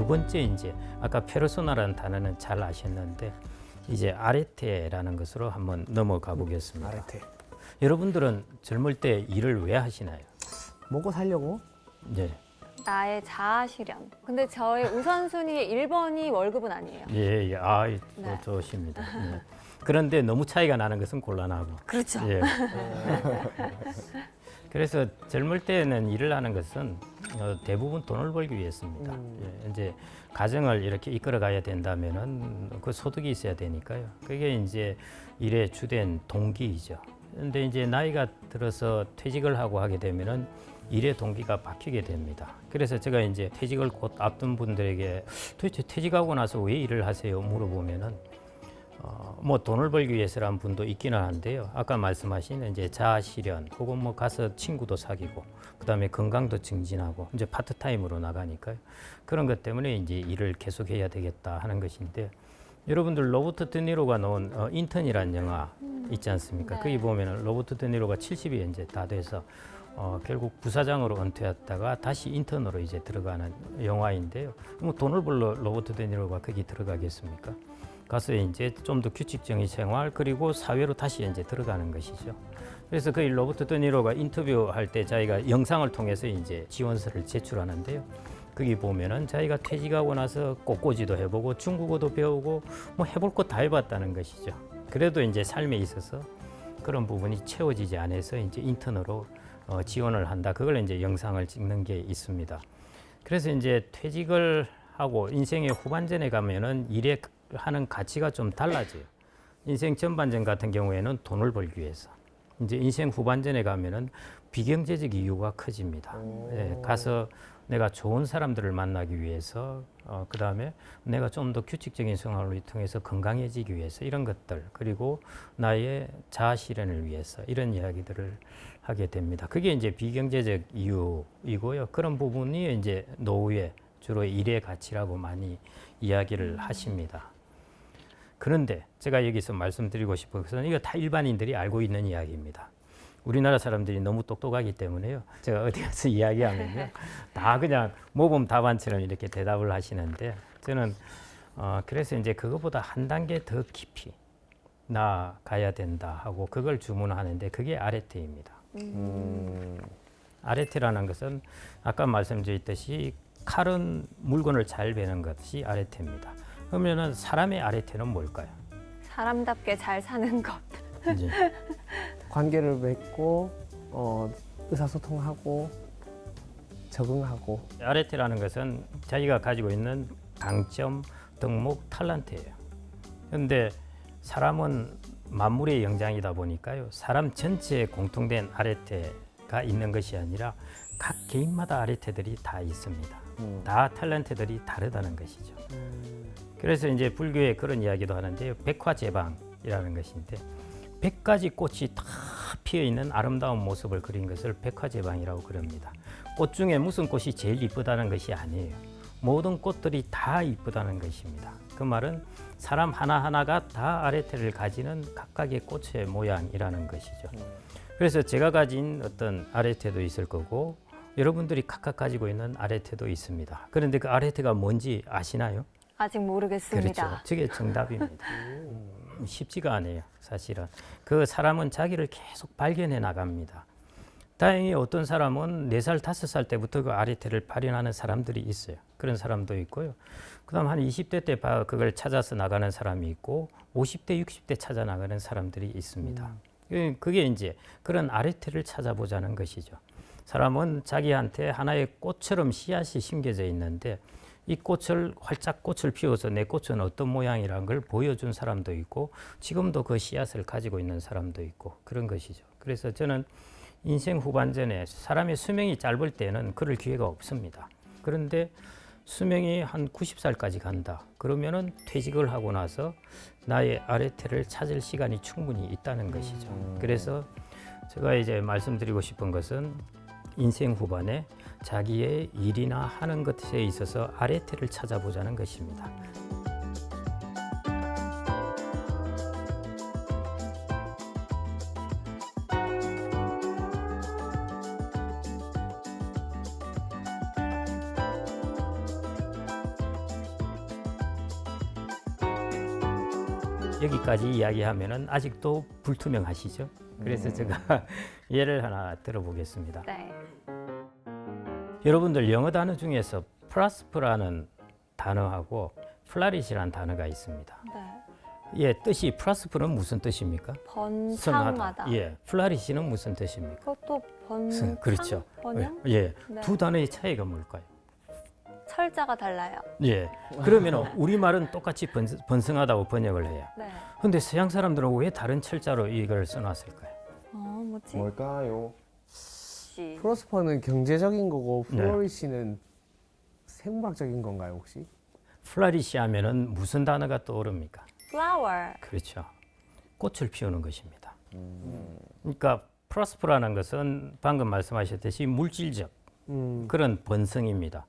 두 번째 이제 아까 페르소나라는 단어는 잘 아셨는데 이제 아레테라는 것으로 한번 넘어가 보겠습니다. 아레테. 여러분들은 젊을 때 일을 왜 하시나요? 먹고 살려고? 네. 나의 자아 실현. 근데 저의 우선순위의 1번이 월급은 아니에요. 예, 예. 아, 네. 좋으십니다. 예. 그런데 너무 차이가 나는 것은 곤란하고. 그렇죠. 예. 그래서 젊을 때는 일을 하는 것은 대부분 돈을 벌기 위해서입니다. 예, 이제 가정을 이렇게 이끌어 가야 된다면은 그 소득이 있어야 되니까요. 그게 이제 일의 주된 동기이죠. 근데 이제 나이가 들어서 퇴직을 하고 하게 되면은 일의 동기가 바뀌게 됩니다. 그래서 제가 이제 퇴직을 곧 앞둔 분들에게 도대체 퇴직하고 나서 왜 일을 하세요? 물어보면은 뭐 돈을 벌기 위해서라는 분도 있기는 한데요. 아까 말씀하신 이제 자아 실현 혹은 뭐 가서 친구도 사귀고 그다음에 건강도 증진하고 이제 파트타임으로 나가니까요. 그런 것 때문에 이제 일을 계속해야 되겠다 하는 것인데 여러분들 로버트 드니로가 나온 인턴이라는 영화 있지 않습니까? 네. 거기 보면은 로버트 드니로가 70이 이제 다 돼서 결국 부사장으로 은퇴했다가 다시 인턴으로 이제 들어가는 영화인데요. 뭐 돈을 벌러 로버트 드니로가 거기 들어가겠습니까? 가서 이제 좀 더 규칙적인 생활 그리고 사회로 다시 이제 들어가는 것이죠. 그래서 그 로버트 드니로가 인터뷰할 때 자기가 영상을 통해서 이제 지원서를 제출하는데요. 거기 보면은 자기가 퇴직하고 나서 꽃꽂이도 해보고 중국어도 배우고 뭐 해볼 것 다 해봤다는 것이죠. 그래도 이제 삶에 있어서 그런 부분이 채워지지 않아서 이제 인턴으로 지원을 한다. 그걸 이제 영상을 찍는 게 있습니다. 그래서 이제 퇴직을 하고 인생의 후반전에 가면은 일에 하는 가치가 좀 달라져요. 인생 전반전 같은 경우에는 돈을 벌기 위해서. 이제 인생 후반전에 가면은 비경제적 이유가 커집니다. 예, 가서 내가 좋은 사람들을 만나기 위해서, 그 다음에 내가 좀 더 규칙적인 생활을 통해서 건강해지기 위해서 이런 것들, 그리고 나의 자아 실현을 위해서 이런 이야기들을 하게 됩니다. 그게 이제 비경제적 이유이고요. 그런 부분이 이제 노후에 주로 일의 가치라고 많이 이야기를 하십니다. 그런데 제가 여기서 말씀드리고 싶은 것은 이거 다 일반인들이 알고 있는 이야기입니다. 우리나라 사람들이 너무 똑똑하기 때문에요. 제가 어디 가서 이야기하면요. 다 그냥 모범 답안처럼 이렇게 대답을 하시는데 저는 그래서 이제 그것보다 한 단계 더 깊이 나가야 된다 하고 그걸 주문하는데 그게 아레테입니다. 아레테라는 것은 아까 말씀드렸듯이 칼은 물건을 잘 베는 것이 아레테입니다. 그러면은 사람의 아레테는 뭘까요? 사람답게 잘 사는 것. 이제 관계를 맺고 의사소통하고 적응하고. 아레테라는 것은 자기가 가지고 있는 강점, 덕목, 탤런트예요. 그런데 사람은 만물의 영장이다 보니까요. 사람 전체에 공통된 아레테가 있는 것이 아니라 각 개인마다 아레테들이 다 있습니다. 다 탤런트들이 다르다는 것이죠. 그래서 이제 불교에 그런 이야기도 하는데요. 백화제방이라는 것인데 100가지 꽃이 다 피어 있는 아름다운 모습을 그린 것을 백화제방이라고 그럽니다. 꽃 중에 무슨 꽃이 제일 이쁘다는 것이 아니에요. 모든 꽃들이 다 이쁘다는 것입니다. 그 말은 사람 하나하나가 다 아레테를 가지는 각각의 꽃의 모양이라는 것이죠. 그래서 제가 가진 어떤 아레테도 있을 거고 여러분들이 각각 가지고 있는 아레테도 있습니다. 그런데 그 아레테가 뭔지 아시나요? 아직 모르겠습니다. 그렇죠. 저게 정답입니다. 쉽지가 않아요, 사실은. 그 사람은 자기를 계속 발견해 나갑니다. 다행히 어떤 사람은 4살, 5살 때부터 그 아레테를 발현하는 사람들이 있어요. 그런 사람도 있고요. 그 다음 한 20대 때 그걸 찾아서 나가는 사람이 있고 50대, 60대 찾아 나가는 사람들이 있습니다. 그게 이제 그런 아레테를 찾아보자는 것이죠. 사람은 자기한테 하나의 꽃처럼 씨앗이 심겨져 있는데 이 꽃을 활짝 꽃을 피워서 내 꽃은 어떤 모양이라는 걸 보여준 사람도 있고 지금도 그 씨앗을 가지고 있는 사람도 있고 그런 것이죠. 그래서 저는 인생 후반전에 사람의 수명이 짧을 때는 그럴 기회가 없습니다. 그런데 수명이 한 90살까지 간다. 그러면은 퇴직을 하고 나서 나의 아레테를 찾을 시간이 충분히 있다는 것이죠. 그래서 제가 이제 말씀드리고 싶은 것은 인생 후반에 자기의 일이나 하는 것에 있어서 아레테를 찾아보자는 것입니다. 여기까지 이야기하면은 아직도 불투명하시죠? 그래서 제가 예를 하나 들어보겠습니다. 네. 여러분들 영어 단어 중에서 프라스프라는 단어하고 플라릿이라는 단어가 있습니다. 네. 예, 뜻이 프라스프는 무슨 뜻입니까? 번창마다. 예, 플라릿이는 무슨 뜻입니까? 그것도 번창? 그렇죠. 번영? 예, 네. 두 단어의 차이가 뭘까요? 철자가 달라요. 예, 그러면 우리말은 똑같이 번성하다고 번역을 해요. 네. 근데 서양 사람들은 왜 다른 철자로 이걸 써놨을까요? 뭐지? 뭘까요? 씨. 프로스퍼는 경제적인 거고 네. 플로리시는 생물학적인 건가요 혹시? 플라리시 하면은 무슨 단어가 떠오릅니까? flower. 그렇죠. 꽃을 피우는 것입니다. 그러니까 프로스퍼라는 것은 방금 말씀하셨듯이 물질적 그런 번성입니다.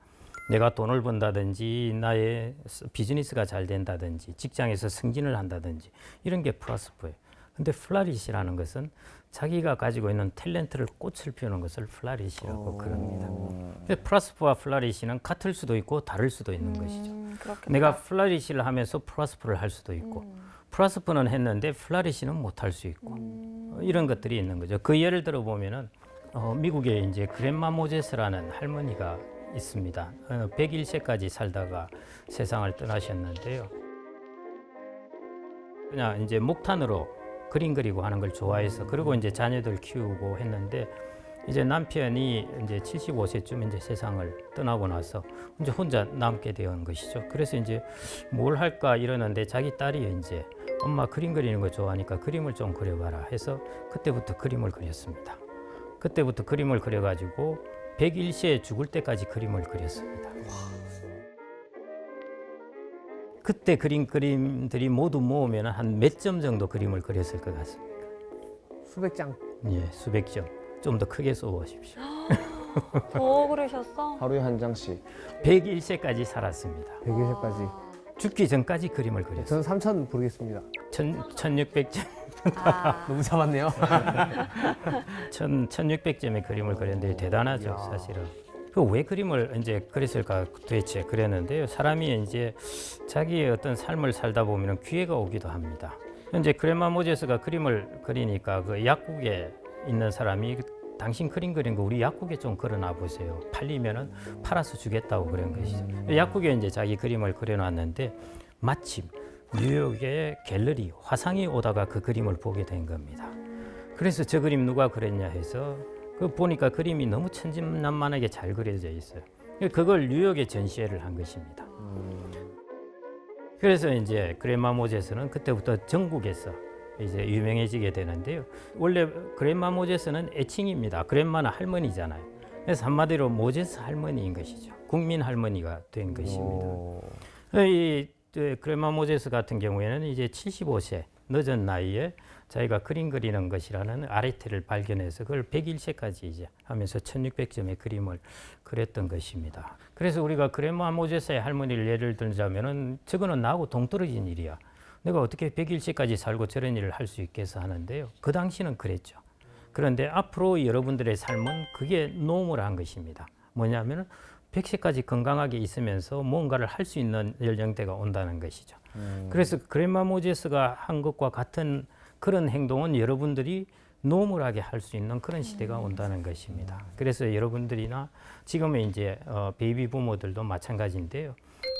내가 돈을 번다든지 나의 비즈니스가 잘 된다든지 직장에서 승진을 한다든지 이런 게 프로스퍼예요. 근데 플라릿이라는 것은 자기가 가지고 있는 탤런트를 꽃을 피우는 것을 플라릿이라고 그럽니다. 근데 프로스퍼와 플라릿이는 같을 수도 있고 다를 수도 있는 것이죠. 그렇겠다. 내가 플라릿을 하면서 프로스퍼를 할 수도 있고 프로스퍼는 했는데 플라릿은 못 할 수 있고 이런 것들이 있는 거죠. 그 예를 들어 보면은 미국에 이제 그랜마 모제스라는 할머니가 있습니다. 101세까지 살다가 세상을 떠나셨는데요. 그냥 이제 목탄으로 그림 그리고 하는 걸 좋아해서 그리고 이제 자녀들 키우고 했는데 이제 남편이 이제 75세쯤 이제 세상을 떠나고 나서 이제 혼자 남게 된 것이죠. 그래서 이제 뭘 할까 이러는데 자기 딸이 이제 엄마 그림 그리는 거 좋아하니까 그림을 좀 그려봐라 해서 그때부터 그림을 그렸습니다. 그때부터 그림을 그려가지고 101세에 죽을 때까지 그림을 그렸습니다. 그때 그린 그림들이 모두 모으면 한 몇 점 정도 그림을 그렸을 것 같습니다. 수백 장. 예, 수백 점. 좀 더 크게 써보십시오. 더 그러셨어? 하루에 한 장씩. 101세까지 살았습니다. 100일까지. 죽기 전까지 그림을 그렸어요. 저는 3천 부르겠습니다. 1600점, 아, 너무 잡았네요. 1600점의 그림을 그렸는데 대단하죠, 사실은. 그 왜 그림을 이제 그렸을까 도대체 그랬는데요. 사람이 이제 자기의 어떤 삶을 살다 보면 기회가 오기도 합니다. 현재 그레마 모제스가 그림을 그리니까 그 약국에 있는 사람이 당신 그림 그린 거 우리 약국에 좀 걸어놔 보세요. 팔리면은 팔아서 주겠다고 그런 것이죠. 약국에 이제 자기 그림을 그려놨는데 마침 뉴욕의 갤러리 화상이 오다가 그 그림을 보게 된 겁니다. 그래서 저 그림 누가 그렸냐 해서 그 보니까 그림이 너무 천진난만하게 잘 그려져 있어요. 그걸 뉴욕에 전시회를 한 것입니다. 그래서 이제 그레마 모제스는 그때부터 전국에서 이제 유명해지게 되는데요. 원래 그레마 모제스는 애칭입니다. 그레마는 할머니잖아요. 그래서 한마디로 모제스 할머니인 것이죠. 국민 할머니가 된 것입니다. 이 그레마 모제스 같은 경우에는 이제 75세 늦은 나이에 자기가 그림 그리는 것이라는 아르테를 발견해서 그걸 101세까지 이제 하면서 1600점의 그림을 그렸던 것입니다. 그래서 우리가 그레마 모제스의 할머니를 예를 들자면은 저거는 나하고 동떨어진 일이야. 내가 어떻게 101세까지 살고 저런 일을 할 수 있겠어 하는데요. 그 당시는 그랬죠. 그런데 앞으로 여러분들의 삶은 그게 노멀한 것입니다. 뭐냐면은 100세까지 건강하게 있으면서 뭔가를 할 수 있는 연령대가 온다는 것이죠. 그래서 그레마 모제스가 한 것과 같은 그런 행동은 여러분들이 노멀하게 할 수 있는 그런 시대가 온다는 것입니다. 그래서 여러분들이나 지금의 이제 베이비 부모들도 마찬가지인데요.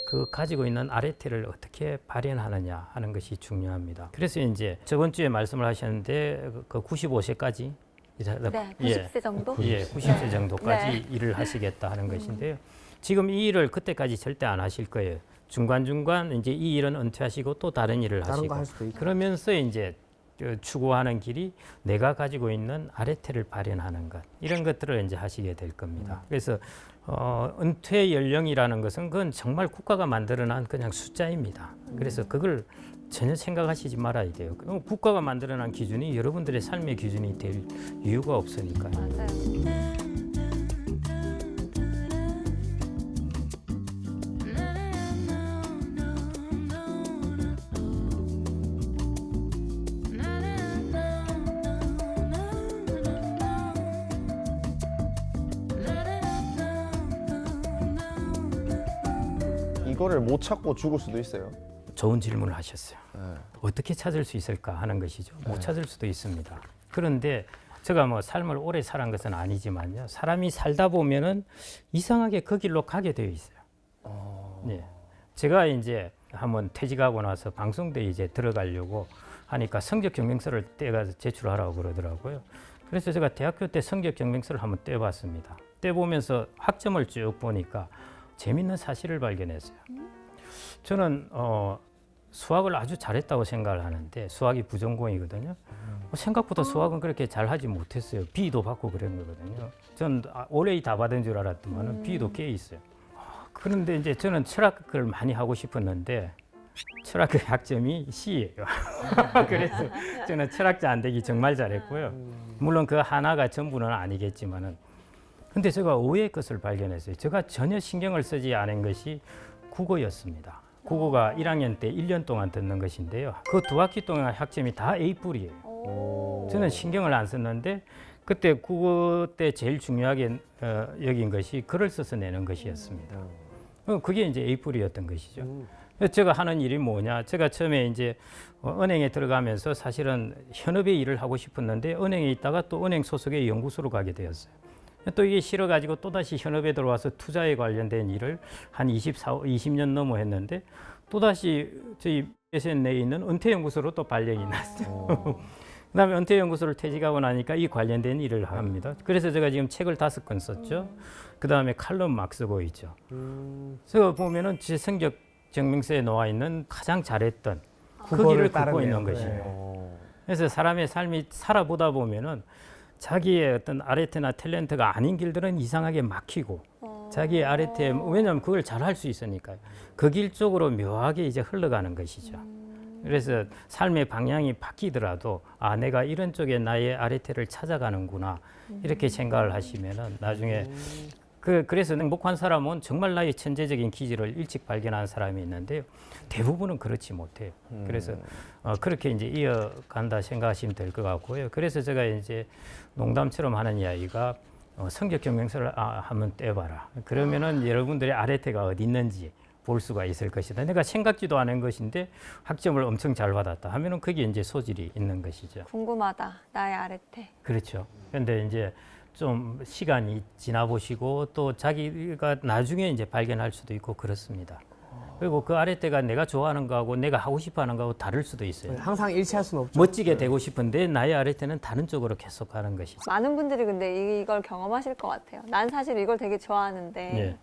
그 가지고 있는 아르테를 어떻게 발현하느냐 하는 것이 중요합니다. 그래서 이제 저번 주에 말씀을 하셨는데 그 95세까지 네, 90세 정도? 예, 90세 정도까지 네. 일을 하시겠다 하는 것인데요. 지금 이 일을 그때까지 절대 안 하실 거예요. 중간중간 이제 이 일은 은퇴하시고 또 다른 일을 다른 하시고 거 할 수도 있고. 그러면서 이제 추구하는 길이 내가 가지고 있는 아르테를 발현하는 것 이런 것들을 이제 하시게 될 겁니다. 그래서 은퇴 연령이라는 것은 그건 정말 국가가 만들어낸 그냥 숫자입니다. 그래서 그걸 전혀 생각하시지 말아야 돼요. 국가가 만들어낸 기준이 여러분들의 삶의 기준이 될 이유가 없으니까요. 맞아요. 이거를 못 찾고 죽을 수도 있어요. 좋은 질문을 하셨어요. 네. 어떻게 찾을 수 있을까 하는 것이죠. 못 찾을 수도 있습니다. 그런데 제가 뭐 삶을 오래 살은 것은 아니지만요. 사람이 살다 보면은 이상하게 그 길로 가게 되어 있어요. 네. 제가 이제 한번 퇴직하고 나서 방송대에 이제 들어가려고 하니까 성적 경쟁서를 떼가서 제출하라고 그러더라고요. 그래서 제가 대학교 때 성적 경쟁서를 한번 떼봤습니다. 떼보면서 학점을 쭉 보니까 재밌는 사실을 발견했어요. 저는 수학을 아주 잘했다고 생각을 하는데 수학이 부전공이거든요. 생각보다 수학은 그렇게 잘하지 못했어요. B도 받고 그런 거거든요. 전 올해 다 받은 줄 알았더만 B도 꽤 있어요. 그런데 이제 저는 철학을 많이 하고 싶었는데 철학의 학점이 C예요. 그래서 저는 철학자 안 되기 정말 잘했고요. 물론 그 하나가 전부는 아니겠지만은 근데 제가 의외의 것을 발견했어요. 제가 전혀 신경을 쓰지 않은 것이 국어였습니다. 국어가 1학년 때 1년 동안 듣는 것인데요. 그 2학기 동안 학점이 다 A뿔이에요. 저는 신경을 안 썼는데 그때 국어 때 제일 중요하게 여긴 것이 글을 써서 내는 것이었습니다. 그게 이제 A뿔이었던 것이죠. 제가 하는 일이 뭐냐? 제가 처음에 이제 은행에 들어가면서 사실은 현업의 일을 하고 싶었는데 은행에 있다가 또 은행 소속의 연구소로 가게 되었어요. 또 이게 싫어가지고 또다시 현업에 들어와서 투자에 관련된 일을 한 20년 넘어 했는데 또다시 저희 SN 내에 있는 은퇴연구소로 또 발령이 났어요. 그다음에 은퇴연구소를 퇴직하고 나니까 이 관련된 일을 합니다. 그래서 제가 지금 책을 5권 썼죠. 그다음에 칼럼 막 쓰고 있죠. 제가 보면은 제 성적 증명서에 나와 있는 가장 잘했던 그 길을 걷고 있는 것이에요. 그래서 사람의 삶이 살아보다 보면은 자기의 어떤 아르테나 탤런트가 아닌 길들은 이상하게 막히고 자기의 아르테 왜냐하면 그걸 잘 할 수 있으니까요. 그 길 쪽으로 묘하게 이제 흘러가는 것이죠. 그래서 삶의 방향이 바뀌더라도 아 내가 이런 쪽에 나의 아르테를 찾아가는구나 이렇게 생각을 하시면은 나중에 그래서 행복한 사람은 정말 나의 천재적인 기질을 일찍 발견한 사람이 있는데요. 대부분은 그렇지 못해요. 그래서 그렇게 이제 이어간다 생각하시면 될 것 같고요. 그래서 제가 이제 농담처럼 하는 이야기가 성적 경쟁서를 한번 떼봐라. 그러면은 여러분들의 아르테가 어디 있는지 볼 수가 있을 것이다. 내가 생각지도 않은 것인데 학점을 엄청 잘 받았다 하면은 그게 이제 소질이 있는 것이죠. 궁금하다. 나의 아르테. 그렇죠. 그런데 이제 좀 시간이 지나 보시고 또 자기가 나중에 이제 발견할 수도 있고 그렇습니다. 그리고 그 아르테가 내가 좋아하는 거하고 내가 하고 싶어 하는 거하고 다를 수도 있어요. 항상 일치할 수는 없죠. 멋지게 되고 싶은데 나의 아르테는 다른 쪽으로 계속 가는 것이죠. 많은 분들이 근데 이걸 경험하실 것 같아요. 난 사실 이걸 되게 좋아하는데 예.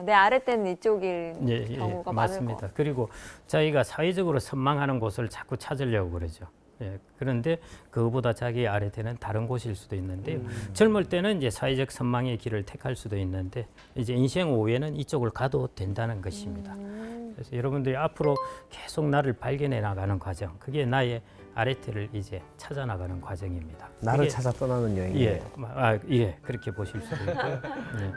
내 아르테는 이쪽일 경우가 많을 것 맞습니다. 그리고 자기가 사회적으로 선망하는 곳을 자꾸 찾으려고 그러죠. 예, 그런데 그거보다 자기 아르테는 다른 곳일 수도 있는데요. 젊을 때는 이제 사회적 선망의 길을 택할 수도 있는데 이제 인생 후에는 이쪽을 가도 된다는 것입니다. 그래서 여러분들이 앞으로 계속 나를 발견해 나가는 과정, 그게 나의 아르테를 이제 찾아 나가는 과정입니다. 나를 그게- 찾아 떠나는 여행이에요. 예, 예, 그렇게 보실 수도 있고요. 예.